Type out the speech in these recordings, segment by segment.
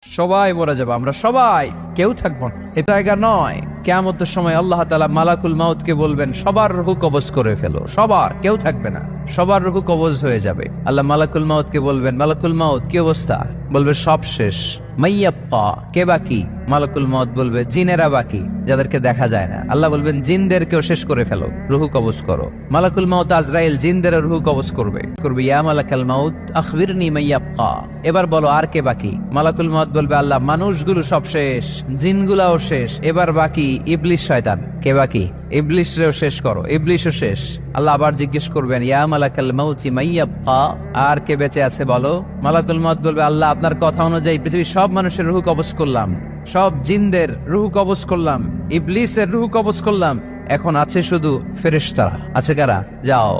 সবাই মরে যাবো, আমরা সবাই, কেউ থাকবো না। এ জায়গা নয়। কিয়ামতের সময় আল্লাহ তাআলা মালাকুল মাউতকে বলবেন, সবার রূহ কবজ করে ফেলো, সবার, কেউ থাকবে না, সবার রূহ কবজ হয়ে যাবে। আল্লাহ মালাকুল মাউতকে বলবেন, মালাকুল মাউত কি অবস্থা? বলবে সব শেষ। মাইয়াব্বা, কে বাকি? মালাকুল মাউত বলবে জিনেরা বাকি, যাদেরকে দেখা যায় না। আল্লাহ বলবেন জিনদেরকেও শেষ করে ফেলো, রূহ কবজ করো। মালাকুল মাউত আজরাইল জিনদের রূহ কবজ করবে। ইয়া মালাকাল মাউত আখবিরনি মাইয়াব্বা, এবার বলো আর কে বাকি? মালাকুল মাউত বলবে, আল্লাহ মানুষগুলো সব শেষ, জিনগুলাও শেষ, এবার বাকি ইবলিস শয়তান। কে বাকি? ইবলিসরেও শেষ করো, ইবলিসও শেষ। আল্লাহ আবার জিজ্ঞেস করবেন, ইয়া মালাকাল মাউতি মাইয়াব্বা, আর কে বেঁচে আছে বলো? মালাকুল মাউত বলবে, আল্লাহ আপনার কথা অনুযায়ী পৃথিবীর সব মানুষের রূহ কবজ করলাম, সব জিনদের রূহ কবজ করলাম, ইবলিসের রূহ কবজ করলাম, এখন আছে শুধু ফেরেশতারা। আছে কারা? যাও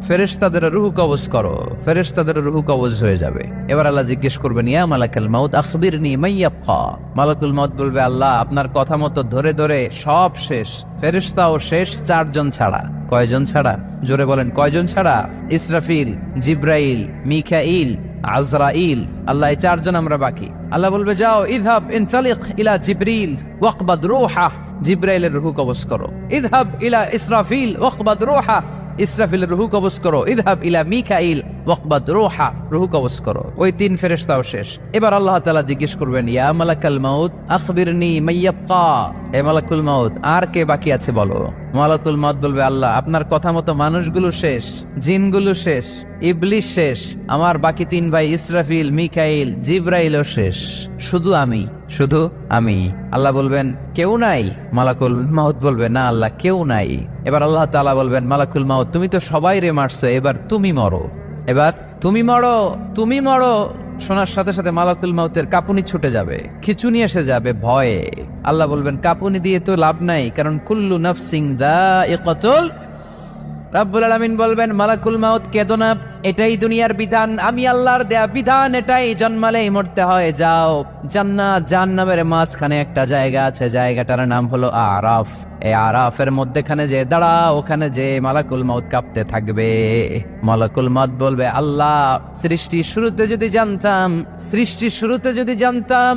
ফেরেশতাদের রূহ কবজ করো, ফেরেশতাদের রূহ কবজ হয়ে যাবে। এবার আল্লাহ জিজ্ঞেস করবেন, ইয়া মালাকাল মাউত আখবিরনি মাইয়াব্বা। মালাকুল মাউত বলবে, আল্লাহ আপনার কথা মতো ধরে ধরে সব শেষ, ফেরেশতাও শেষ, 4 জন ছাড়া। কয়জন ছাড়া? জোরে বলেন, কয়জন ছাড়া? ইসরাফিল, জিব্রাইল, মিকাইল, আজরাইল। আল্লাহ এই 4 জন আমরা বাকি। আল্লাহ বলবে, যাও ইযহাব ইনতালিক ইলা জিবরিল ওয়াকবাদ রূহা, জিব্রাইলের রূহ কবজ করো। ইযহাব ইলা ইসরাফিল ওয়াকবাদ রূহা, ইসরাফিলের রূহ কবজ করো। ইযহাব ইলা মিকাইল ওয়াকবাদ রূহা, রূহ কবজ করো। ওই 3 ফেরেশতাও শেষ। এবার আল্লাহ তাআলা জিজ্ঞেস করবেন, ইয়া মালাকাল মাউত আখবিরনি মাইয়াব্বা, হে মালাকুল মাউত আর কে বাকি আছে বলো? মালাকুল মাউত বলবে, আল্লাহ আপনার কথা মতো মানুষগুলো শেষ, জিনগুলো শেষ, ইবলিস শেষ, আমার বাকি 3 ভাই ইসরাফিল, মিকাইল, জিব্রাইলও শেষ, শুধু আমি, শুধু আমি। আল্লাহ বলবেন, কেউ নাই? মালাকুল মাউত বলবে, না আল্লাহ কেউ নাই। এবার আল্লাহ তাআলা বলবেন, মালাকুল মাউত তুমি তো সবাই রে মারছো, এবার তুমি মরো, এবার তুমি মরো, তুমি মরো। শোনার সাথে সাথে মালাকুল মাউতের কাঁপুনি ছুটে যাবে, খিচুনি এসে যাবে ভয়ে। আল্লাহ বলবেন, কাঁপুনি দিয়ে তো লাভ নাই, কারণ কুল্লু নাফসিন যায়িকাতুল। রাব্বুল আলামিন বলবেন, মালাকুল মাউত কেঁদো না, এটাই দুনিয়ার বিধান, আমি আল্লাহর দেয়া বিধান, এটাই, জন্মালেই মরতে হয়। যাও, জান্নাত জাহান্নামের মাঝখানে একটা জায়গা আছে, জায়গাটার নাম হলো আরাফ। এই আরাফের মধ্যখানে যে দাঁড়া, ওখানে যে মালাকুল মাউত কাঁপতে থাকবে। মালাকুল মাউত বলবে, আল্লাহ সৃষ্টির শুরুতে যদি জানতাম, সৃষ্টির শুরুতে যদি জানতাম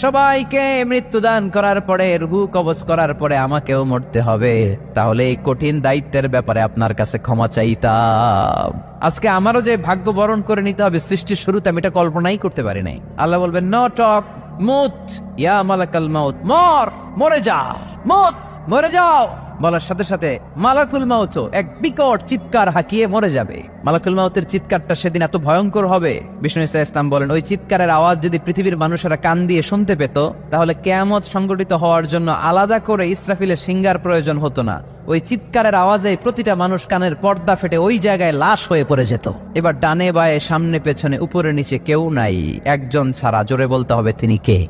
সবাইকে মৃত্যুদান করার পরে, রূহ কবজ করার পরে আমাকেও মরতে হবে, তাহলে এই কঠিন দায়িত্বের ব্যাপারে আপনার কাছে ক্ষমা চাইতাম। আজকে আমারও যে ভাগ্য বরণ করে নিতে হবে সৃষ্টির শুরুতে, আমি এটা কল্পনাই করতে পারি নাই। আল্লাহ বলবেন, নো টক, মুত ইয়া মালাকাল মাউত, মর, মরে যাও, মুত, মরে যাও। বলার সাথে সাথে মালাকুল মাউতও এক বিকট চিৎকার হাঁকিয়ে মরে যাবে। মালাকুল মাউতের চিৎকারটা সেদিন এত ভয়ঙ্কর হবে, বিষ্ণু ঈসা ইসলাম বলেন, ওই চিৎকারের আওয়াজ যদি পৃথিবীর মানুষেরা কান দিয়ে শুনতে পেত, তাহলে কিয়ামত সংগঠিত হওয়ার জন্য আলাদা করে ইসরাফিলের সিঙ্গার প্রয়োজন হতো না। ওই চিৎকারের আওয়াজে প্রতিটা মানুষ কানের পর্দা ফেটে ওই জায়গায় লাশ হয়ে পড়ে যেত। এবার ডানে বায়ে সামনে পেছনে উপরে নিচে কেউ নাই, একজন ছাড়া। জোরে বলতে হবে, তিনি কে?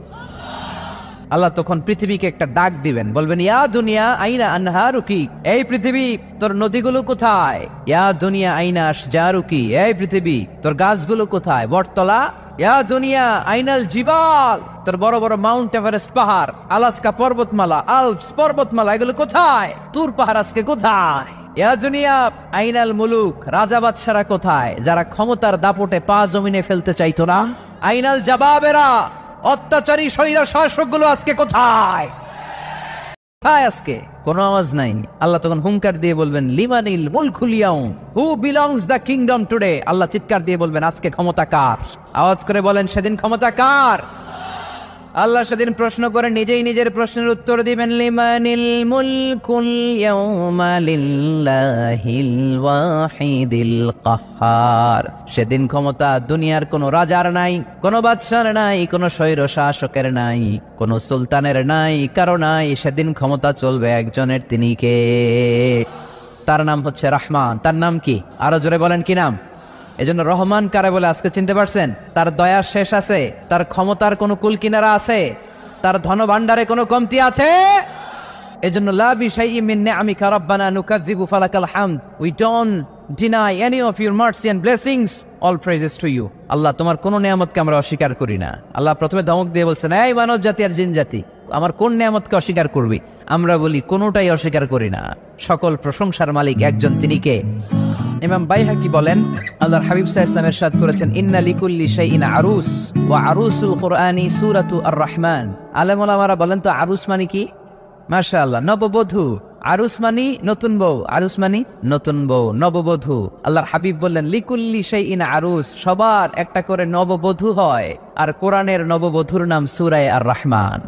আল্লাহ তখন পৃথিবীকে একটা ডাক দিবেন, বলবেন, ইয়া দুনিয়া আইনা আনহারুকি, এই পৃথিবী তোর নদীগুলো কোথায়? ইয়া দুনিয়া আইনা আশজারুকি, এই পৃথিবী তোর গাছগুলো কোথায়? বটতলা। ইয়া দুনিয়া আইনাল জিবাল, তোর বড় বড় মাউন্ট এভারেস্ট পাহাড়, আলাস্কা পর্বতমালা, আলপস পর্বতমালা, এগুলো কোথায়? তুর পাহাড় আজকে কোথায়? ইয়া দুনিয়া আইনাল মুলুক, রাজা বাদশারা কোথায়, যারা ক্ষমতার দাপটে পা জমিনে ফেলতে চাইতো না? আইনাল জাবাবেরা, অত্যাচারী স্বৈর শাসকগুলো আজকে কোথায়? আজকে কোনো আওয়াজ নাই। আল্লাহ তখন হুঙ্কার দিয়ে বলবেন, লিমানিল মুলকুল ইয়াউম, who belongs the kingdom today. আল্লাহ চিৎকার দিয়ে বলবেন, আজকে ক্ষমতা কার? আওয়াজ করে বলেন, সেদিন ক্ষমতা কার? আল্লাহ সেদিন প্রশ্ন করে নিজেই নিজের প্রশ্নের উত্তর দিবেন, লিমানিল মুলকুল ইয়াউমা লিল্লাহিল ওয়াহিদিল কাহ্হার। সেদিন ক্ষমতা দুনিয়ার কোনো রাজার নাই, কোনো বাদশার নাই, কোনো স্বৈর শাসকের নাই, কোনো সুলতানের নাই, কারো নাই। সেদিন ক্ষমতা চলবে একজনের, তিনি কে? তার নাম হচ্ছে রহমান। তার নাম কি? আরো জোরে বলেন, কি নাম? এজন্য রহমান কারে বলে আজকে চিনতে পারছেন? তার দয়ার শেষ আছে? তার ক্ষমতার কোনো কুল কিনারা আছে? তার ধন ভান্ডারে কোনো কমতি আছে? এজন্য লা বিশাইইন মিন নিআমিকা রাব্বানা নুকাযযিবু ফালাকাল হামদ, we don't deny any of your mercy and blessings, all praises to you. আল্লাহ তোমার কোন নিয়ামতকে আমরা অস্বীকার করি না। আল্লাহ প্রথমে ধমক দিয়ে বলছেন, এই মানব জাতি আর জিন জাতি, আমার কোন নিয়ামতকে অস্বীকার করবি? আমরা বলি কোনোটাই অস্বীকার করি না। সকল প্রশংসার মালিক একজন, তিনি কে? ইমাম বাইহাকি বলেন, আল্লাহর হাবিব সাল্লাল্লাহু আলাইহি ওয়াসাল্লাম ইরশাদ করেছেন, ইন্না লিকুল্লি শাইইন আরুস ওয়া আরুসুল কুরআনি সূরাতু আর-রাহমান। আলেম ওলামারা বলেন তো আরুস মানে কি? মাশাআল্লাহ, নববধূ। আরুস মানি নতুন বউ, আরুস মানি নতুন বউ, নববধূ। আল্লাহর হাবিব বললেন লিকুল্লি শাইইন আরুস, সবার একটা করে নববধূ হয়, আর কোরআনের নববধূর নাম সূরা আর-রাহমান।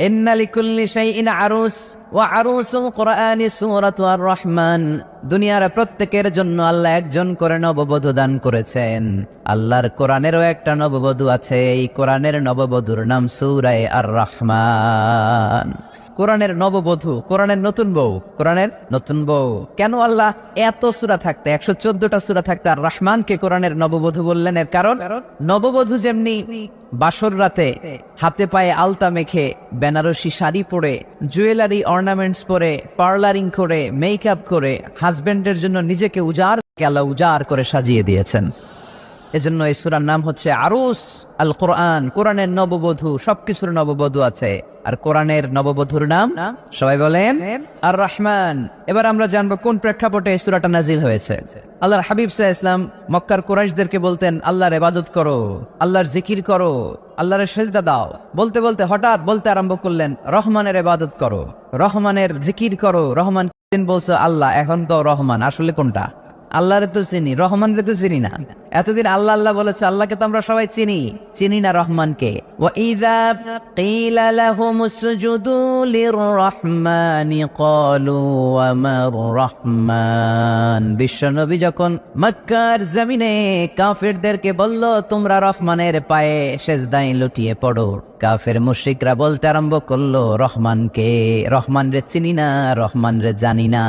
ইন্না লিকুল্লি শাইইন আরুস ওয়া আরুসুল কুরআনি সূরাতু আর-রাহমান। দুনিয়ার প্রত্যেকের জন্য আল্লাহ একজন করে নববধূ দান করেছেন। আল্লাহর কোরআনেরও একটা নববধূ আছে, এই কোরআনের নববধূর নাম সূরা আর-রাহমান। কোরআনের নববধূ, কোরআনের নতুন বউ, কোরআনের নতুন বউ। কেন আল্লাহ এত সূরা থাকতে, 114টা সূরা থাকতে আর রহমানকে কোরআনের নববধূ বললেন? এর কারণ নববধূ যেমনি বাসর রাতে হাতে পায়ে আলতা মেখে, বেনারসি শাড়ি পরে, জুয়েলারি অর্নামেন্টস পরে, পার্লারিং করে, মেকআপ করে হাজবেন্ডের জন্য নিজেকে আল্লাহ উজাড় করে সাজিয়ে দিয়েছেন। এজন্য এই সূরার নাম হচ্ছে আরুস আল কোরআন। কোরআনের নববধূ, সবকিছুর নববধূ আছে। আর কোরআনের নববধূর নাম সবাই বলেন আর রহমান। এবার আমরা জানবো কোন প্রেক্ষাপটে এই সূরাটা নাজিল হয়েছে। আল্লাহর হাবিব সাল্লাল্লাহু আলাইহি ওয়াসাল্লাম মক্কার কুরাইশদেরকে বলতেন, আল্লাহর ইবাদত করো, আল্লাহর জিকির করো, আল্লাহর সেজদা দাও। বলতে বলতে হঠাৎ বলতে আরম্ভ করলেন, রহমানের ইবাদত করো, রহমানের জিকির করো। রহমান দিন বলছো আল্লাহ, এখন তো রহমান, আসলে কোনটা? আল্লাহরে তো চিনি, রহমানরে তো চিনি না। এতদিন আল্লাহ আল্লাহ বলেছে, আল্লাহকে তো আমরা সবাই চিনি না রহমানকে। ওয়া ইযা কিলা লাহুমুসজুদু লির-রাহমানি ক্বালু ওয়া মার রাহমান। বিশ্বনবী যখন মক্কার জমিনে কাফেরদেরকে বলল, তোমরা রহমানের পায়ে সেজদায় লুটিয়ে পড়ো, কাফের মুশরিকরা বলতে আরম্ভ করলো, রহমানকে, রহমানরে চিনি না, রহমানরে জানি না।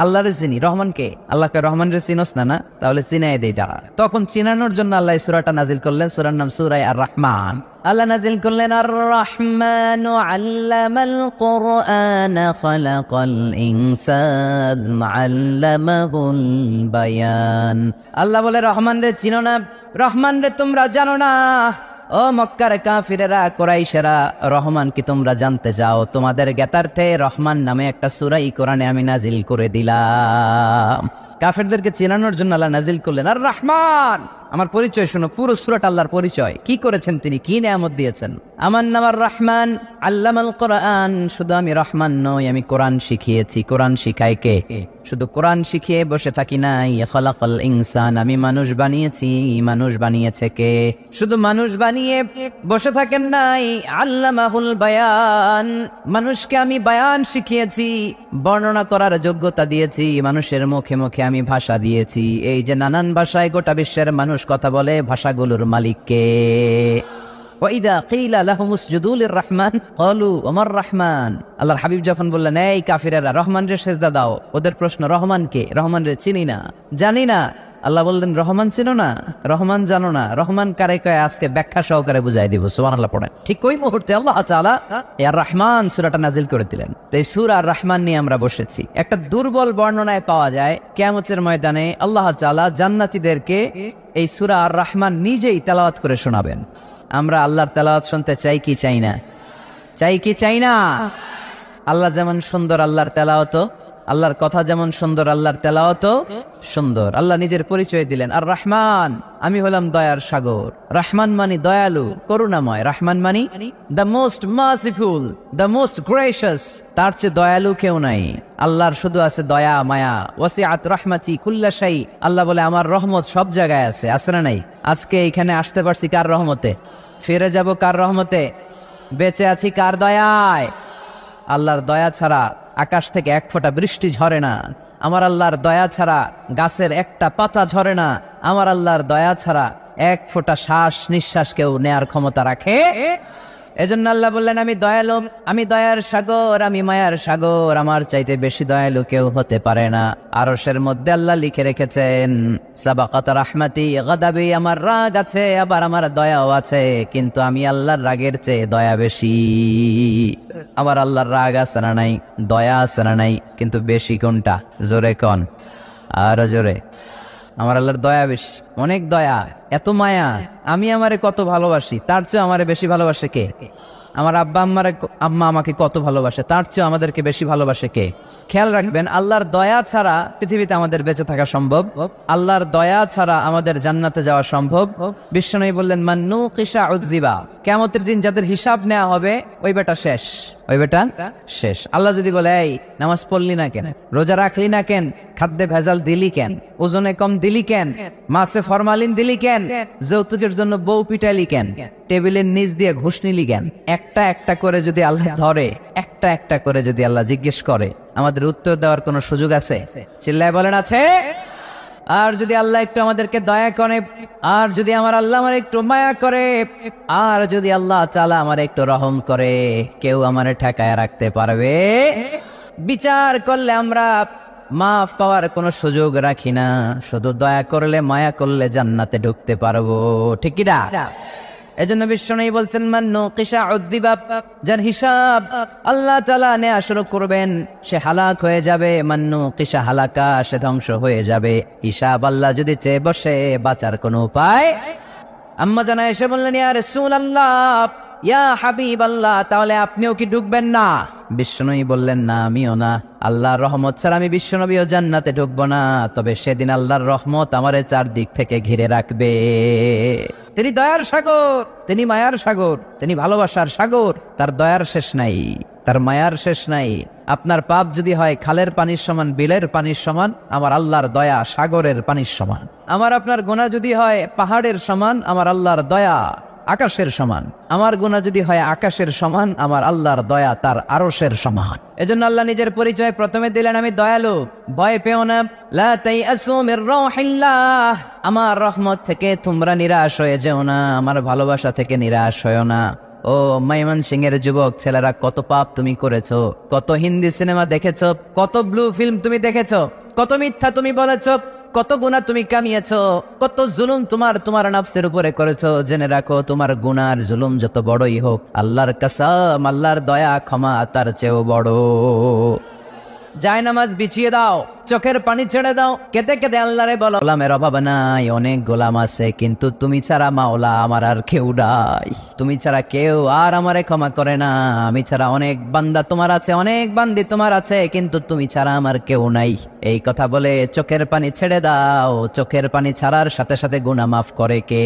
আল্লাহরে চিনি, রহমানকে, আল্লাহকে রহমানরে চিনোস না? তাহলে চিনাই দেই তারা। তখন চিনানোর জন্য আল্লাহ এই সূরাটা নাজিল করলেন। সূরার নাম সূরা আর-রাহমান। আল্লাহ নাজিল করলেন, আর-রাহমানু আল্লামাল কুরআন খালাকাল ইনসান আল্লামাহুল বায়ান। আল্লাহ বলে, রহমানরে চিনো না, রহমানরে তোমরা জানো না। ও মক্কার কাফিরেরা, কুরাইশেরা, রহমান কি তোমরা জানতে চাও? তোমাদের জ্ঞাতার্থে রহমান নামে একটা সূরা কোরআনে আমি নাজিল করে দিলাম। কাফেরদেরকে চেনানোর জন্য আল্লাহ নাজিল করলেন আর রহমান। আমার পরিচয় শোনো, পুরো সূরাটা আল্লাহর পরিচয়, কি করেছেন তিনি, কি নিয়ামত দিয়েছেন। আমার নাম আর রহমান, আল্লামাল কোরআন। শুধু আমি রহমান নই, আমি কোরআন শিখিয়েছি। কোরআন শিখায় কে? শুধু কোরআন শিখিয়ে বসে থাকি নাই। খালাকাল ইনসান, আমি মানুষ বানিয়েছি। মানুষ বানিয়েছে কে? শুধু মানুষ বানিয়ে বসে থাকেন নাই, আল্লামাহুল বায়ান, মানুষকে আমি বায়ান শিখিয়েছি, বর্ণনা করার যোগ্যতা দিয়েছি। মানুষের মুখে মুখে আমি ভাষা দিয়েছি। এই যে নানান ভাষায় গোটা বিশ্বের মানুষ কথা বলে, ভাষাগুলোর মালিক কে? ওয়াইদা কিলা লাহুমুসজুদু লির-রাহমান ক্বালু ওয়া মার রাহমান। আল্লাহর হাবিব যখন বললেন, এই কাফিরেরা, রহমানরে সেজদা দাও, ওদের প্রশ্ন, রহমান কে? রহমানরে চিনি না, জানি না। আল্লাহ বললেন, রহমান চিনো না, রহমান জানো না, রহমান কারে কয় আজকে ব্যাখ্যা সহকারে বুঝাই দিব। সুবহানাল্লাহ পড়েন। ঠিক ওই মুহূর্তে আল্লাহ তাআলা আর রহমান সূরাটা নাজিল করে দিলেন। তো এই সূরা আর রহমান নিয়ে আমরা বসেছি। একটা দুর্বল বর্ণনায় পাওয়া যায়, কিয়ামতের ময়দানে আল্লাহ তাআলা জান্নাতীদেরকে এই সূরা আর রহমান নিজেই তেলাওয়াত করে শোনাবেন। আমরা আল্লাহর তেলাওয়াত শুনতে চাই কি চাই না? চাই কি চাই না? আল্লাহ যেমন সুন্দর, আল্লাহর তেলাওয়াত, আল্লাহর কথা যেমন সুন্দর, আল্লাহর তেলাওয়াত সুন্দর। আল্লাহ নিজের পরিচয় দিলেন, আর রহমান, আমি হলাম দয়ার সাগর। রহমান মানি দয়ালু, করুণাময়। রহমান মানি the most merciful, the most gracious. তার চেয়ে দয়ালু কেউ নাই। আল্লাহর শুধু আছে দয়া, মায়া। ওয়াসিআত রাহমাতি কুল্লা শাই। আল্লাহ বলে, আমার রহমত সব জায়গায় আছে। আছে না নাই? আজকে এখানে আসতে পারছি কার রহমতে? ফিরে যাব কার রহমতে? বেঁচে আছি কার দয়ায়? আল্লাহর দয়া ছাড়া আকাশ থেকে এক ফোঁটা বৃষ্টি ঝরে না। আমার আল্লাহর দয়া ছাড়া গাছের একটা পাতা ঝরে না। আমার আল্লাহর দয়া ছাড়া এক ফোঁটা শ্বাস নিঃশ্বাস কেউ নেয়ার ক্ষমতা রাখে? এজন্য আল্লাহ বললেন, আমি দয়ালু, আমি দয়ার সাগর, আমি মায়ার সাগর। আমার চাইতে বেশি দয়ালু কেউ হতে পারে না। আরশের মধ্যে আল্লাহ লিখে রেখেছেন, সাবাকাত রাহমাতি গাদাবি, আমার রাগ আছে, আবার আমার দয়াও আছে, কিন্তু আমি আল্লাহর রাগের চেয়ে দয়া বেশি। আমার আল্লাহর রাগ আছে না নাই? দয়া আছে না নাই? কিন্তু বেশি কোনটা? জোরে কন, আরো জোরে। আমার আল্লাহর দয়া বেশি, অনেক দয়া, এত মায়া। আমি আমারে কত ভালোবাসি, তার চেয়ে আমারে বেশি ভালোবাসে কে? আমার আম্মা আমাকে কত ভালোবাসে, তার চেয়ে আমাদেরকে বেশি ভালোবাসে কে? খেয়াল রাখবেন, আল্লাহর দয়া ছাড়া পৃথিবীতে আমাদের বেঁচে থাকা সম্ভব, আল্লাহর দয়া ছাড়া আমাদের জান্নাতে যাওয়া সম্ভব। বিশ্বনবী বললেন, মান্নু কিসা উযিবা, কিয়ামতের দিন যাদের হিসাব নেওয়া হবে ওই বেটা শেষ, ওই বেটা শেষ। আল্লাহ যদি বলে, এই নামাজ পড়লি না কেন, রোজা রাখলি না কেন, খাদ্যে ভেজাল দিলি কেন, ওজনে কম দিলি কেন, মাছে ফরমালিন দিলি কেন, যৌতুকের জন্য বউ পিটাইলি কেন, টেবিলের নিচ দিয়ে ঘুষ নিলি কেন, একটা একটা করে যদি আল্লাহ ধরে, একটা একটা করে যদি আল্লাহ জিজ্ঞেস করে, আমাদের উত্তর দেওয়ার কোনো সুযোগ আছে? চিল্লায় বলেন আছে? আর যদি আল্লাহ একটু আমাদেরকে দয়া করে, আর যদি আমার আল্লাহ আমার একটু মায়া করে, আর যদি আল্লাহ তাআলা আমার একটু রহম করে, কেউ আমারে ঠেকায় রাখতে পারবে? বিচার করলে আমরা মাফ পাওয়ার কোনো সুযোগ রাখি না, শুধু দয়া করলে মায়া করলে জান্নাতে ঢুকতে পারবো, ঠিক কি না? এজন্য বিশ্বনবী বলছেন, মান্নু কিসা উযিবা, যার হিসাব আল্লাহ তাআলা নেওয়া শুরু করবেন সে হালাক হয়ে যাবে, মান্নু কিসা হালাকা, সে ধ্বংস হয়ে যাবে। হিসাব আল্লাহ যদি চেয়ে বসে, বাঁচার কোনো উপায়? আম্মা জানা এসে বললেন, ইয়া রাসূলুল্লাহ, ইয়া হাবিবাল্লাহ, তাহলে আপনিও কি ঢুকবেন না? বিশ্বনবী বললেন, না আমিও না, আল্লাহর রহমত ছাড়া আমি বিশ্বনবীও জান্নাতে ঢুকবো না, তবে সেদিন আল্লাহর রহমত আমারে চারদিক থেকে ঘিরে রাখবে। তিনি দয়ার সাগর, তিনি মায়ার সাগর, তিনি ভালোবাসার সাগর, তার দয়ার শেষ নাই, তার মায়ার শেষ নাই। আপনার পাপ যদি হয় খালের পানির সমান, বিলের পানির সমান, আমার আল্লাহর দয়া সাগরের পানির সমান। আমার আপনার গুনাহ যদি হয় পাহাড়ের সমান, আমার আল্লাহর দয়া আকাশের সমান। আমার গুনাহ যদি হয় আকাশের সমান, আমার আল্লাহর দয়া তার আরশের সমান। এজন্য আল্লাহ নিজের পরিচয় প্রথমে দিলেন, আমি দয়ালু, ভয় পেও না, লা তাইআসু মির রাহিল্লাহ, আমার রহমত থেকে তোমরা নিরাশ হয়ে যেও না, আমার ভালোবাসা থেকে নিরাশ হয়েও না। ও ময়মনসিংহের যুবক ছেলেরা, কত পাপ তুমি করেছো, কত হিন্দি সিনেমা দেখেছো, কত ব্লু ফিল্ম তুমি দেখেছো, কত মিথ্যা তুমি বলেছো, কত গুনাহ তুমি কামিয়েছো, কত জুলুম তোমার নফসের উপরে করেছো। জেনে রাখো, তোমার গুনার জুলুম যত বড়ই হোক, আল্লাহর কসম, আল্লাহর দয়া ক্ষমা তার চেয়েও বড়। যায় নামাজ বিছিয়ে দাও, চোখের পানি ছেড়ে দাও, কেঁদে কেঁদে আল্লাহরে বলো, গোলামের অভাব নাই, অনেক গোলাম আছে, কিন্তু তুমি ছাড়া মাওলা আমার আর কেউ নাই, তুমি ছাড়া কেউ আর আমারে ক্ষমা করে না, আমি ছাড়া অনেক বান্দা তোমার আছে, অনেক বান্দি তোমার আছে, কিন্তু তুমি ছাড়া আমার কেউ নাই। এই কথা বলে চোখের পানি ছেড়ে দাও, চোখের পানি ছাড়ার সাথে সাথে গুনাহ মাফ করে কে?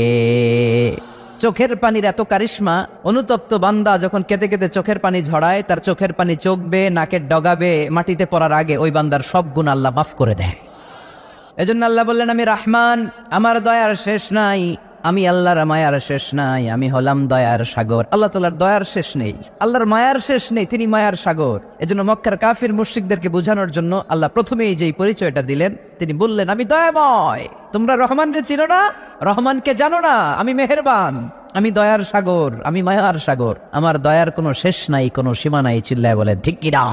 চোখের পানির এত কারিশমা, অনুতপ্ত বান্দা যখন কেঁদে কেঁদে চোখের পানি ঝরায়, তার চোখের পানি চোখবে, নাকের ডগাবে, মাটিতে পড়ার আগে ওই বান্দার সব গুনাহ আল্লাহ মাফ করে দেয়। এজন্য আল্লাহ বললেন, আমি রহমান, আমার দয়ার শেষ নাই, আমি আল্লাহর মায়ার শেষ নাই, আমি হলাম দয়ার সাগর। আল্লাহ তাআলার দয়ার শেষ নেই, আল্লাহর মায়ার শেষ নেই, তিনি মায়ার সাগর। এজন্য মক্কার কাফির মুশরিকদেরকে বোঝানোর জন্য আল্লাহ প্রথমেই যেই পরিচয়টা দিলেন, তিনি বললেন, আমি দয়াময়। তোমরা রহমানকে চিনো না, রহমানকে জানো না, আমি মেহেরবান, আমি দয়ার সাগর, আমি মায়ার সাগর, আমার দয়ার কোনো শেষ নাই, কোনো সীমা নাই। চিল্লায় বলেন ঠিক কি না?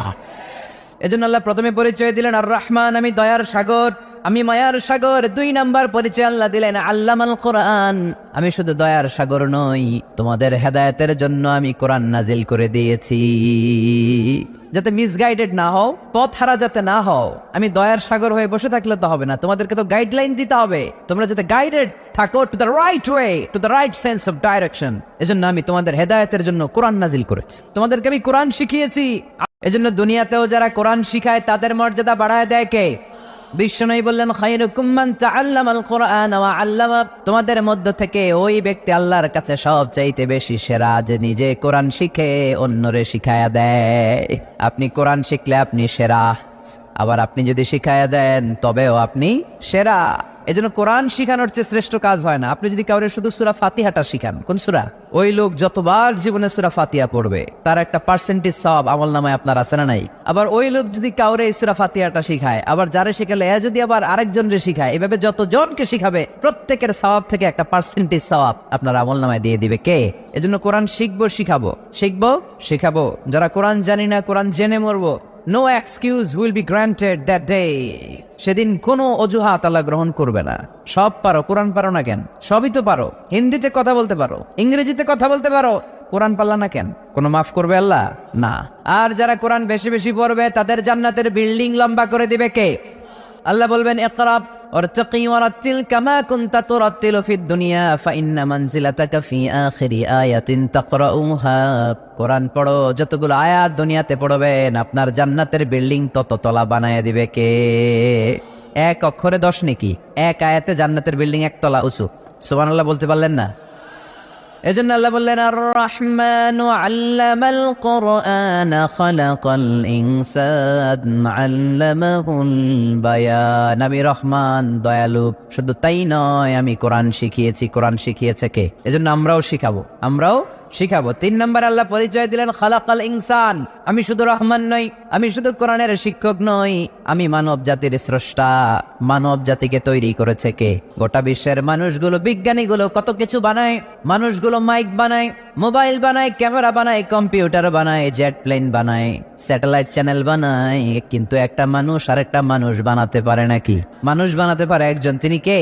এজন্য আল্লাহ প্রথমে পরিচয় দিলেন আর রহমান, আমি দয়ার সাগর, আমি মায়ার সাগর। 2 নাম্বার পরিচয় আল্লাহ দিলেন আল্লামাল কোরআন, আমি শুধু দয়ার সাগর নই, তোমাদের হেদায়েতের জন্য আমি কোরআন নাজিল করে দিয়েছি, যাতে মিসগাইডেড না হও, পথ হারা যাতে না হও। আমি দয়ার সাগর হয়ে বসে থাকলে তো হবে না, তোমাদেরকে তো গাইডলাইন দিতে হবে, তোমরা যাতে গাইডেড থাকো to the right way, to the right sense of direction. এজন্য আমি তোমাদের হেদায়েতের জন্য কোরআন নাজিল করেছি, তোমাদেরকে আমি কোরআন শিখিয়েছি। এজন্য দুনিয়াতেও যারা কোরআন শিখায় তাদের মর্যাদা বাড়ায় দেয় কে? বিশ্বনবী বললেন, খায়রুকুম মান তাআল্লামাল কোরআন ওয়া আল্লামা, তোমাদের মধ্য থেকে ওই ব্যক্তি আল্লাহর কাছে সবচাইতে বেশি সেরা, যে নিজে কোরআন শিখে অন্যরে শিখায়া দেয়। আপনি কোরআন শিখলে আপনি সেরা, আবার আপনি যদি শিখায়া দেন তবেও আপনি সেরা। এজন্য কোরআন শিখানোর চেয়ে শ্রেষ্ঠ কাজ হয় না। আপনি যদি কাউরে শুধু সূরা ফাতিহাটা শিখান, কোন সূরা, ওই লোক যতবার জীবনে সূরা ফাতিহা পড়বে তার একটা পার্সেন্টেজ সওয়াব আমলনামায় আপনার আছে না নাই? আবার ওই লোক যদি কাউরে এই সূরা ফাতিহাটা শিখায়, আবার যারে শিখালে এ যদি আবার আরেকজনরে শিখায়, এভাবে যতজনকে শিখাবে প্রত্যেকের সওয়াব থেকে একটা পার্সেন্টেজ সওয়াব আপনার আমলনামায় দিয়ে দিবে কে? এজন্য কোরআন শিখবো, শিখাবো, শিখবো, শিখাবো। যারা কোরআন জানি না, কোরআন জেনে মরবো, no excuse will be granted that day, সেদিন কোনো অজুহাত আল্লাহ গ্রহণ করবে না। সব পারো, কোরআন পারো না কেন? সবই তো পারো, হিন্দিতে কথা বলতে পারো, ইংরেজিতে কথা বলতে পারো, কোরআন পারলা না কেন? কোনো মাফ করবে আল্লাহ? না। আর যারা কোরআন বেশি বেশি পড়বে তাদের জান্নাতের বিল্ডিং লম্বা করে দিবে কে? আল্লাহ বলবেন, ইকরা وارتقي ورتل كما كنت ترتل في الدنيا فإن منزلتك في آخر آية تقرأها কোরআন পড়ো, যতগুলো আয়াত দুনিয়াতে পড়বেন আপনার জান্নাতের বিল্ডিং তত তলা বানায় দিবে কে? এক অক্ষরে 10 নেকি, এক আয়াতে জান্নাতের বিল্ডিং একতলা উঁচু। সুবহানাল্লাহ বলতে পারলেন না? এজন্য আল্লাহ বললেন আর রহমানু আল্লামাল কুরআন খালাকাল ইনসান আল্লামাহুল বায়ান। আমি রহমান, দয়ালু। শুধু তাই নয়, আমি কোরআন শিখিয়েছি। কোরআন শিখিয়েছে কে? এজন্য আমরাও শিখাবো, আমরাও শিখাবো। 3 নম্বর আল্লাহ পরিচয় দিলেন খালাকাল ইনসান। আমি শুধু রহমান নই, আমি শুধু কোরআনের শিক্ষক নই, আমি মানব জাতির স্রষ্টা। মানব জাতিকে তৈরি করেছে কে? গোটা বিশ্বের মানুষগুলো, বিজ্ঞানীগুলো কত কিছু বানায়। মানুষগুলো মাইক বানায়, মোবাইল বানায়, ক্যামেরা বানায়, কম্পিউটার বানায়, জেট প্লেন বানায়, স্যাটেলাইট চ্যানেল বানায়, কিন্তু একটা মানুষ আরেকটা মানুষ বানাতে পারে নাকি? মানুষ বানাতে পারে একজন, তিনি কে?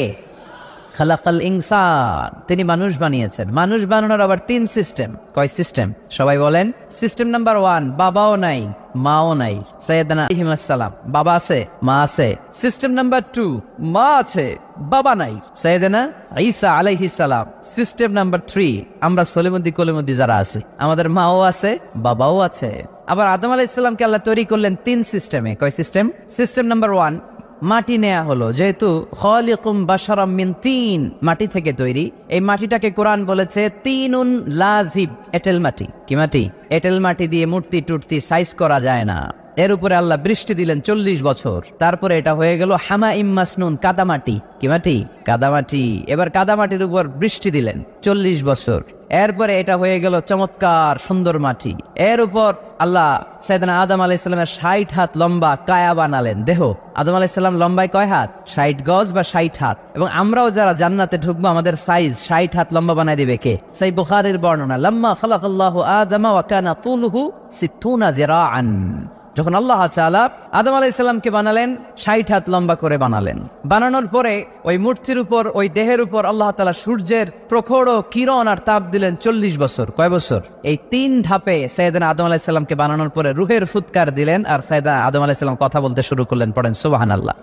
খালাকাল ইনসান, তিনি মানুষ বানিয়েছেন। মানুষ বানানোর আবার 3 সিস্টেম। কয় সিস্টেম? সবাই বলেন। সিস্টেম নাম্বার 1, বাবাও নাই মাও নাই। সাইয়েদনা ইব্রাহিম আলাইহিস সালাম, বাবা আছে মা আছে। সিস্টেম নাম্বার 2, মা আছে বাবা নাই। সাইয়েদনা ঈসা আলাইহিস সালাম। সিস্টেম নাম্বার 3, আমরা সলিমুদ্দি কলিমুদ্দি যারা আছে, আমাদের মাও আছে বাবাও আছে। আবার আদম আলাইহিস সালামকে আল্লাহ তৈরি করলেন 3 সিস্টেমে। কয় সিস্টেম? সিস্টেম নাম্বার 1, মাটি নেয়া হলো, যেহেতু খালিকুম বাশারাম মিন তিন, মাটি থেকে তৈরি। এই মাটিটাকে কোরআন বলেছে তিনুন লাজিব, এঁটেল মাটি। কি মাটি? এঁটেল মাটি দিয়ে মূর্তি টুর্তি সাইজ করা যায় না। এর উপরে আল্লাহ বৃষ্টি দিলেন 40 বছর, তারপরে এটা হয়ে গেল হামাইম মাসনুন, কাদামাটি। কি মাটি? কাদামাটি। এবার কাদামাটির উপর বৃষ্টি দিলেন 40 বছর, এরপরে এটা হয়ে গেল চমৎকার সুন্দর মাটি। এর উপর আল্লাহ সাইয়েদনা আদম আলাইহিস সালামের 60 হাত লম্বা কায়া বানালেন, দেহ। আদম আলাইহিস সালাম লম্বায় কয় হাত? 60 গজ বা 60 হাত। এবং আমরাও যারা জান্নাতে ঢুকবো আমাদের সাইজ 60 হাত লম্বা বানায় দিবে কে? সেই বুখারীর বর্ণনা, লাম্মা খালাকাল্লাহু আদামা ওয়া কানা তুলুহু 60 যিরাআন। যখন আল্লাহ তাআলা আদম আলাইহিস সালামকে বানালেন, 60 হাত লম্বা করে বানালেন। বানানোর পরে ওই মূর্তির উপর, ওই দেহের উপর আল্লাহ তাআলা সূর্যের প্রখর কিরণ আর তাপ দিলেন 40 বছর। কয় বছর? এই 3 ধাপে সাইয়েদনা আদম আলাইহিস সালামকে বানানোর পরে রূহের ফুৎকার দিলেন, আর সাইয়েদনা আদম আলাইহিস সালাম কথা বলতে শুরু করলেন। পড়েন সুবহানাল্লাহ।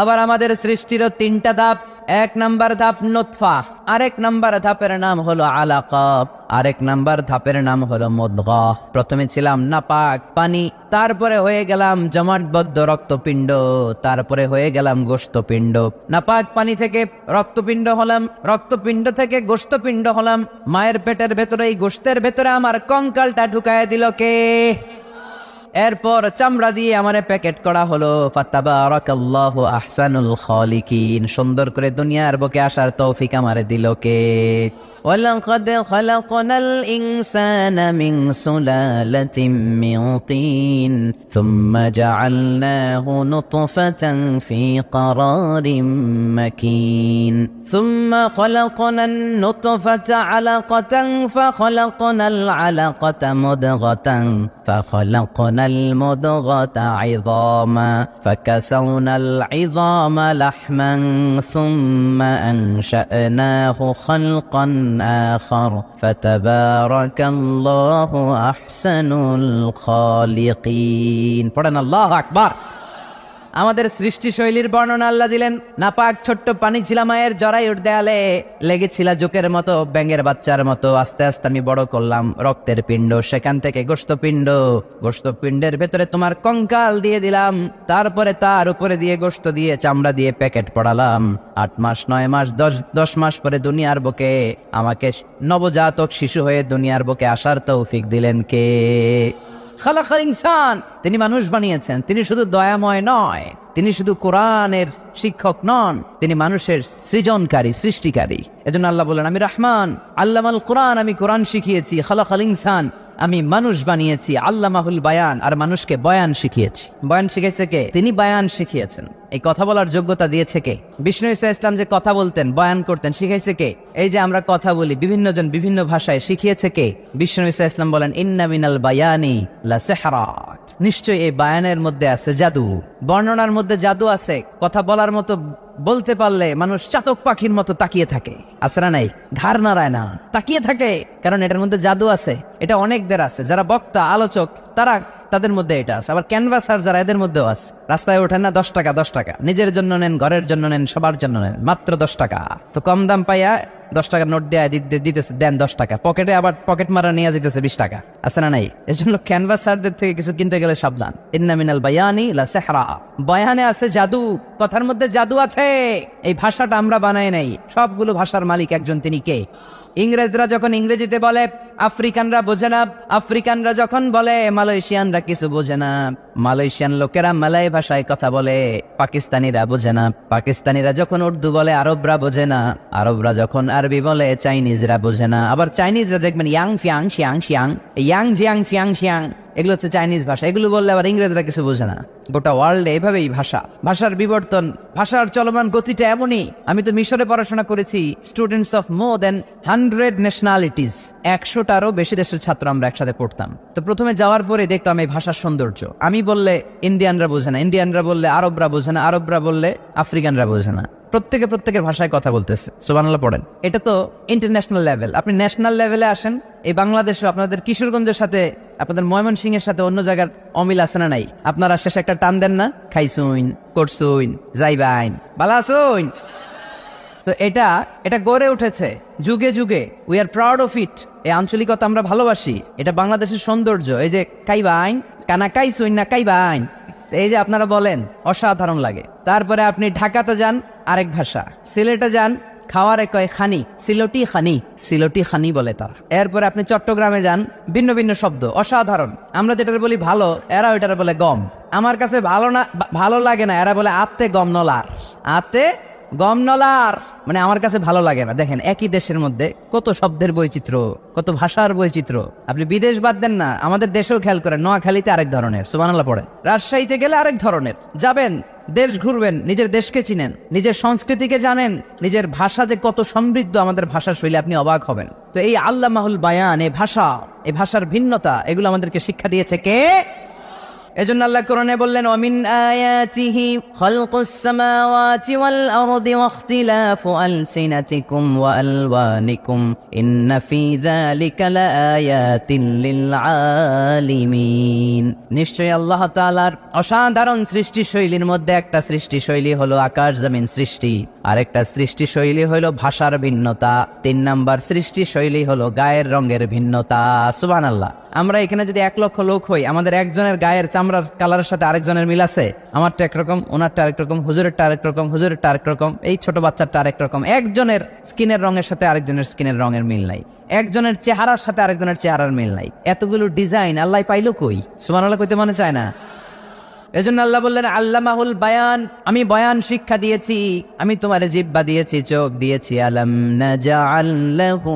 আবার আমাদের সৃষ্টিরও 3টা ধাপ। 1 নাম্বার ধাপ নুতফা, আরেক নাম্বার ধাপের নাম হলো আলাকা, আরেক নাম্বার ধাপের নাম হলো মুদগাহ। প্রথমে ছিলাম নাপাক পানি, তারপরে হয়ে গেলাম জমাটবদ্ধ রক্তপিণ্ড, তারপরে হয়ে গেলাম গোশতপিণ্ড। নাপাক পানি থেকে রক্তপিণ্ড হলাম, রক্তপিণ্ড থেকে গোশতপিণ্ড হলাম। মায়ের পেটের ভেতরে, এই গোশতের ভেতরে আমার কঙ্কালটা ঢুকায় দিল কে? এরপর চামড়া দিয়ে আমারে প্যাকেট করা হলো। ফাতাবারাকাল্লাহু আহসানুল খালিকিন। সুন্দর করে দুনিয়ার বুকে আসার তৌফিক আমারে দিল কে? ওয়ালাকাদ খালাকনাল ইনসানা মিন সুলালাতিন মিন তিন সুম্মা জাআলনাহু নুতফাতান ফি ক্বারারিন মাকিন সুম্মা খালাকনান নুতফাতা আলাকাতান ফাখালাকনাল আলাকাতা মুদগাতান ফাখালাকনাল মুদগাতা ইযামা ফাকাসাওনাল ইযামা লাহমান সুম্মা আনশা'নাহু খালকান آخر فتبارك الله أحسن الخالقين। পড়েন আল্লাহু আকবার। আমাদের সৃষ্টি শৈলীর বর্ণনা আল্লাহ দিলেন। নাপাক ছোট্ট পানি ছিল মায়ের জরায়ুর দেয়ালে, লেগেছিল জোকের মতো, ব্যাঙের বাচ্চার মতো। আস্তে আস্তে আমি বড় করলাম রক্তের পিণ্ড, সেখান থেকে গোশতপিণ্ড, গোশতপিণ্ডের ভেতরে তোমার কঙ্কাল দিয়ে দিলাম, তারপরে তার উপরে দিয়ে গোশত দিয়ে চামড়া দিয়ে প্যাকেট পড়ালাম। 8 মাস 9 মাস 10 মাস পরে দুনিয়ার বুকে আমাকে নবজাতক শিশু হয়ে দুনিয়ার বুকে আসার তৌফিক দিলেন কে? খালাকাল ইনসান। তিনি মানুষ বানিয়েছেন। তিনি শুধু দয়াময় নয়, তিনি শুধু কোরআনের শিক্ষক নন, তিনি মানুষের সৃজনকারী, সৃষ্টিকারী। এজন্য আল্লাহ বলেন, আমি রহমান আল্লামাল কোরআন, আমি কোরআন শিখিয়েছি। খালাকাল ইনসান, আমি মানুষ বানিয়েছি। আল্লামাহুল বায়ান, আর মানুষকে বয়ান শিখিয়েছি। বয়ান শিখেছে কে? তিনি বয়ান শিখিয়েছেন। এই কথা বলার যোগ্যতা দিয়েছে কে? বিষ্ণু ঈসা ইসলাম যে কথা বলতেন, বয়ান করতেন, শিখাইছে কে? এই যে আমরা কথা বলি বিভিন্ন জন বিভিন্ন ভাষায়, শিখিয়েছে কে? বিষ্ণু ঈসা ইসলাম বলেন, ইন্না মিনাল বায়ানি লা সিহরা, নিশ্চয়ই এই বায়ানের মধ্যে আছে জাদু, বর্ণনার মধ্যে জাদু আছে। কথা বলার মতো, বলতে পারলে মানুষ চাতক পাখির মতো তাকিয়ে থাকে, আসরা নাই, ঘাড় নাড়ায় না, তাকিয়ে থাকে, কারণ এটার মধ্যে জাদু আছে। এটা অনেকদের আছে, যারা বক্তা আলোচক, তারা তাদের মধ্যে এটা আছে, আবার ক্যানভাসার যারা এদের মধ্যেও আছে। রাস্তায় ওঠেন না, 10 টাকা 10 টাকা, নিজের জন্য নেন, ঘরের জন্য নেন, সবার জন্য নেন, মাত্র 10 টাকা। তো কম দাম পাইয়া 10 টাকার নোট দেয়া দিতেছে, দেন 10 টাকা, পকেটে আবার পকেট মারা নিয়ে যেতেছে 20 টাকা, আছে না নাই? এর জন্য ক্যানভাসারদের থেকে কিছু কিনতে গেলে সাবধান। ইন্না মিনাল বায়ানি লা সিহরা, বয়ানে আছে জাদু, কথার মধ্যে জাদু আছে। এই ভাষাটা আমরা বানাই নাই, সবগুলো ভাষার মালিক একজন, তিনি কে? ইংরেজরা যখন ইংরেজিতে বলে আফ্রিকানরা বোঝে না, আফ্রিকানরা যখন বলে মালয়েশিয়ানরা কিছু বোঝে না, মালয়েশিয়ান লোকেরা মালয় ভাষায় কথা বলে, পাকিস্তানিরা বোঝে না, পাকিস্তানিরা যখন উর্দু বলে আরবরা বোঝে না, আরবরা যখন আরবি বলে চাইনিজরা বোঝে না, আবার চাইনিজরা দেখবেন ইয়াং ফিয়াং শিয়াং শিয়াং, ইয়াং জিয়াং ফিয়াং শিয়াং, এগুলো হচ্ছে চাইনিজ ভাষা, এগুলো বললে আবার ইংরেজরা কিছু বোঝে না। গোটা ওয়ার্ল্ডে এভাবেই ভাষার বিবর্তন, ভাষার চলমান গতিটা এমনই। আমি তো মিশরে পড়াশোনা করেছি, students of more than 100 nationalities, 100টারও বেশি দেশের ছাত্র আমরা একসাথে পড়তাম। তো প্রথমে যাওয়ার পরে দেখতাম এই ভাষার সৌন্দর্য। আমি বললে ইন্ডিয়ানরা বোঝে না, ইন্ডিয়ানরা বললে আরবরা বোঝে না, আরবরা বললে আফ্রিকানরা বোঝে না, প্রত্যেকের ভাষায় কথা বলতেছে। সুবহানাল্লাহ পড়েন। এটা তো ইন্টারন্যাশনাল লেভেল। আপনি ন্যাশনাল লেভেলে আসেন, এই বাংলাদেশে আপনাদের কিশোরগঞ্জের সাথে, আপনাদের ময়মনসিংহের সাথে অন্য জায়গার অমিল আছে না নাই? আপনারা শেষে একটা টান দেন না, খাইছুইন, করছুইন, যাইবাইন, ভালো আছুইন। তো এটা গড়ে উঠেছে যুগে যুগে। We are proud of it. এই আঞ্চলিকতা আমরা ভালোবাসি, এটা বাংলাদেশের সৌন্দর্য। এই যে কাইবাইন, কানা কাইছুইন না কাইবাইন, এই যে আপনারা বলেন, অসাধারণ লাগে। তারপরে আপনি ঢাকাতে যান, আরেক ভাষা। সিলেটে যান, খাওয়ারে কয় খানি, সিলটি খানি বলে তারা। এরপরে আপনি চট্টগ্রামে যান, ভিন্ন ভিন্ন শব্দ, অসাধারণ। আমরা যেটা বলি ভালো, এরা ওইটারে বলে গম। আমার কাছে ভালো লাগে না, এরা বলে আত্তে গম নলার, আত্তে গম নলার, মানে আমার কাছে ভালো লাগে না। দেখেন, একই দেশের মধ্যে কত শব্দের বৈচিত্র্য, কত ভাষার বৈচিত্র্য। আপনি বিদেশ বাদ দেন না, আমাদের দেশেও খেয়াল করেন, নোয়াখালীতে আরেক ধরনের, সুবহানাল্লাহ পড়েন। রাজশাহীতে গেলে আরেক ধরনের। যাবেন, দেশ ঘুরবেন, নিজের দেশকে চিনেন, নিজের সংস্কৃতিকে জানেন, নিজের ভাষা যে কত সমৃদ্ধ, আমাদের ভাষা শৈলী, আপনি অবাক হবেন। তো এই আল্লামাহুল বায়ান, এই ভাষার ভিন্নতা, এগুলো আমাদেরকে শিক্ষা দিয়েছে কে? এজন্য আল্লাহ কোরআনে বললেন, ওয়ামিন আয়াতিহি খালকুস সামাওয়াতি ওয়াল আরদি ওয়াখতিলাফু আলসিনাতিকুম ওয়া আলওয়ানিকুম ইন্না ফি যালিকা লাআয়াতিন লিল আলিমিন। নিশ্চয়ই আল্লাহ তাআলার অসাধারণ সৃষ্টি শৈলীর মধ্যে একটা সৃষ্টি শৈলী হলো আকাশ জমিন সৃষ্টি, আরেকটা সৃষ্টি শৈলী হলো ভাষার ভিন্নতা, 3 নাম্বার সৃষ্টি শৈলী হলো গায়ের রঙের ভিন্নতা। সুবহানাল্লাহ। আমরা এখানে যদি 1 লক্ষ লোক হই, আমাদের একজনের গায়ের চামড়ার কালারের সাথে আরেকজনের মিল আছে? আমারটা একরকম, ওনারটা আরেক রকম, হুজুরেরটা আরেক রকম, হুজুরেরটা আরেক রকম, এই ছোট বাচ্চারটা আরেক রকম। একজনের স্কিনের রঙের সাথে আরেকজনের স্কিনের রঙের মিল নাই, একজনের চেহারার সাথে আরেকজনের চেহারার মিল নাই। এতগুলো ডিজাইন আল্লাহ পাইলো কই? সুবহানাল্লাহ কইতে মনে চায় না? এজন্য আল্লাহ বললেন, আল্লামাহুল বায়ান, আমি বয়ান শিক্ষা দিয়েছি, আমি তোমার জিহ্বা দিয়েছি, চোখ দিয়েছি। আলাম নাজআল লাহু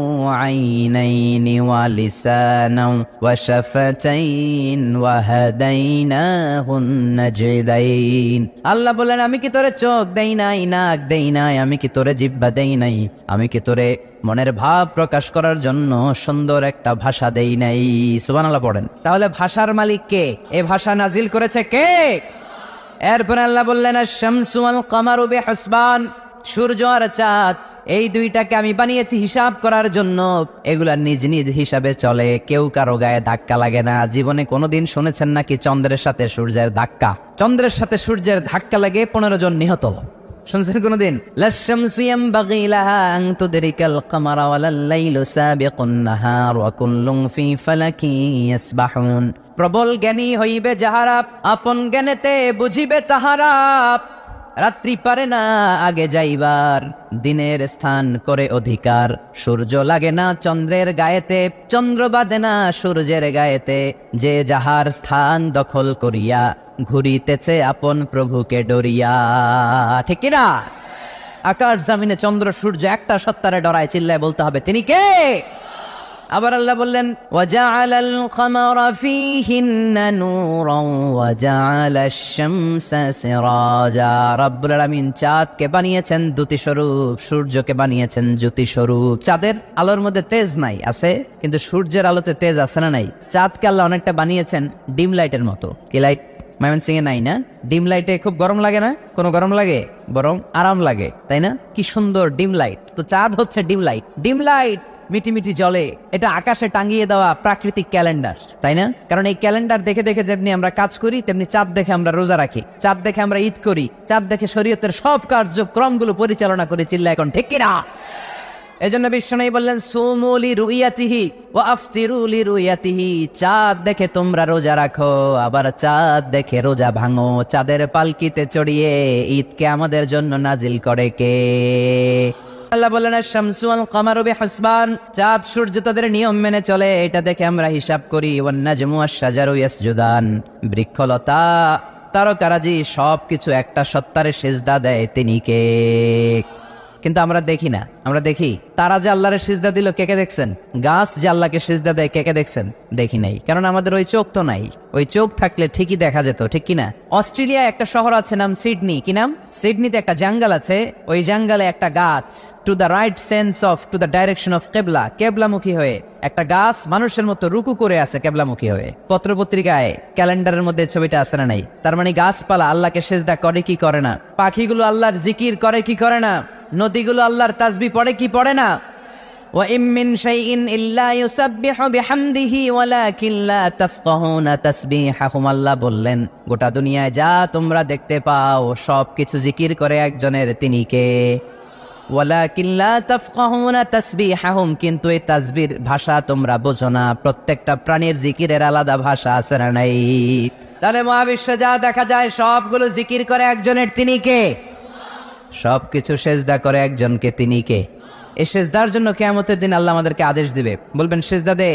আইনাইনি ওয়া লিসানান ওয়া শাফাতাইন ওয়া হাদাইনাহুন নাজদাইন। আল্লাহ বললেন, আমি কি তোরে চোখ দেই নাই, নাক দেই নাই, আমি কি তোরে জিহ্বা দেই নাই, আমি কি তোরে মনের ভাব প্রকাশ করার জন্য সুন্দর একটা ভাষা দেই নাই? সুবহানাল্লাহ পড়েন। তাহলে ভাষার মালিক কে? এ ভাষা নাজিল করেছে কে? এরপর আল্লাহ বললেন, আশ-শামসু ওয়াল কামারু বিহুসবান, সূর্য আর চাঁদ, এই দুইটাকে আমি বানিয়েছি হিসাব করার জন্য। এগুলা নিজ নিজ হিসাবে চলে, কেউ কারো গায়ে ধাক্কা লাগে না। জীবনে কোনোদিন শুনেছেন নাকি চন্দ্রের সাথে সূর্যের ধাক্কা? চন্দ্রের সাথে সূর্যের ধাক্কা লাগে 15 জন নিহত। শুনছেন কোনদিন? লাশ-শামসু ইয়ানবাগি লাহা আন তুদরিকাল কামারা ওয়ালাল লাইলু সাবিকুন নাহার ওয়া কুল্লুন ফি ফালাকিন ইয়াসবাহুন। প্রবল জ্ঞানী হইবে যাহারা, আপন জ্ঞানেতে বুঝিবে তাহারা। রাত্রি পারে না আগে যাইবার, দিনের স্থান করে অধিকার। সূর্য লাগে না চন্দ্রের গায়েতে, চন্দ্র বাঁধে না সূর্যের গায়েতে। যে যাহার স্থান দখল করিয়া, ঘুরিতেছে আপন প্রভুকে ডরিয়া। ঠিক না? আকাশ জমিনে চন্দ্র সূর্য একটা সত্তারে ডরায়, চিল্লায় বলতে হবে, তিনি কে? আবার আল্লাহ বললেন, ওয়াজআলাল কামারা ফীহিন্না নূরান ওয়াজআলাশ শামসা সিরাজা। রব্বুল আলামিন চাঁদকে বানিয়েছেন দ্যুতি স্বরূপ, সূর্যকে বানিয়েছেন জ্যোতি স্বরূপ। চাঁদের আলোর মধ্যে তেজ নাই, আছে, কিন্তু সূর্যের আলোতে তেজ আছে না নাই? চাঁদকে আল্লাহ অনেকটা বানিয়েছেন ডিম লাইটের মতো। কি লাইট ময়মনসিংহে নাই না? ডিম লাইটে খুব গরম লাগে না? কোনো গরম লাগে? বরং আরাম লাগে, তাই না? কি সুন্দর ডিম লাইট। তো চাঁদ হচ্ছে ডিম লাইট। ডিম লাইট মিটিমিটি জলে, এটা আকাশে টাঙিয়ে দেওয়া প্রাকৃতিক ক্যালেন্ডার, তাই না? কারণ এই ক্যালেন্ডার দেখে দেখে যেমনি আমরা কাজ করি, তেমনি চাঁদ দেখে আমরা রোজা রাখি, চাঁদ দেখে আমরা ঈদ করি, চাঁদ দেখে শরীয়তের সব কার্যক্রমগুলো পরিচালনা করে। চিল্লা এখন ঠিক কিনা? এজন্য বিশ্বনবী বললেন সুমু লিরুইয়াতিহি ওয়া আফতিরু লিরুইয়াতিহি, চাঁদ দেখে তোমরা রোজা রাখো, আবার চাঁদ দেখে রোজা ভাঙো। চাঁদের পালকিতে চড়িয়ে ঈদকে আমাদের জন্য নাজিল করে কে? আল্লাহ বললেন আশ-শামসু ওয়াল কামারু বিহুসবান, চাঁদ সূর্য তাদের নিয়ম মেনে চলে, এটা দেখে আমরা হিসাব করি। ওয়ান নাজমু ওয়াশ-শাজারু ইয়াসজুদান, বৃক্ষলতা তারকারাজি সবকিছু একটা সত্তারে সিজদা দেয়, তিনি কে? কিন্তু আমরা দেখি না। আমরা দেখি তারা যে আল্লাহরে সিজদা দিল, কে কে দেখছেন? গাছ যে আল্লাহকে সিজদা দেয়, কে কে দেখছেন? দেখি নাই, কারণ আমাদের ওই চোখ তো নাই। ওই চোখ থাকলে ঠিকই দেখা যেত, ঠিক কিনা? অস্ট্রেলিয়ায় একটা শহর আছে নাম সিডনি, কি নাম? সিডনিতে একটা জঙ্গল আছে, ওই জঙ্গলে একটা গাছ to the right sense of to the direction of কেবলা, কেবলামুখী হয়ে একটা গাছ মানুষের মতো রুকু করে আছে কেবলামুখী হয়ে। পত্রপত্রিকায় ক্যালেন্ডারের মধ্যে ছবিটা আছে না নাই? তার মানে গাছপালা আল্লাহকে সিজদা করে কি করে না? পাখিগুলো আল্লাহর জিকির করে কি করে না? নদীগুলো আল্লাহর তাসবিহ পড়ে কি পড়ে না? ওয়া ইম মিন শাইইন ইল্লা ইউসাব্বিহু বিহামদিহি ওয়ালাকিন লা তাফকাহুনা তাসবিহাহুম, আল্লাহ বললেন গোটা দুনিয়ায় যা তোমরা দেখতে পাও সবকিছু জিকির করে একজনের, তিনি কে? ওয়ালাকিন লা তাফকাহুনা তাসবিহাহুম, কিন্তু এই তাসবিহর ভাষা তোমরা বোঝো না। প্রত্যেকটা প্রাণীর জিকিরের আলাদা ভাষা আছে না নাই? তাহলে মহাবিশ্বে যা দেখা যায় সবগুলো জিকির করে একজনের, তিনি কে? সবকিছু সেজদা করে একজনকে, তিনি কে? এই সেজদার জন্য কিয়ামতের দিন আল্লাহ আমাদেরকে আদেশ দিবে, বলবেন সেজদা দে,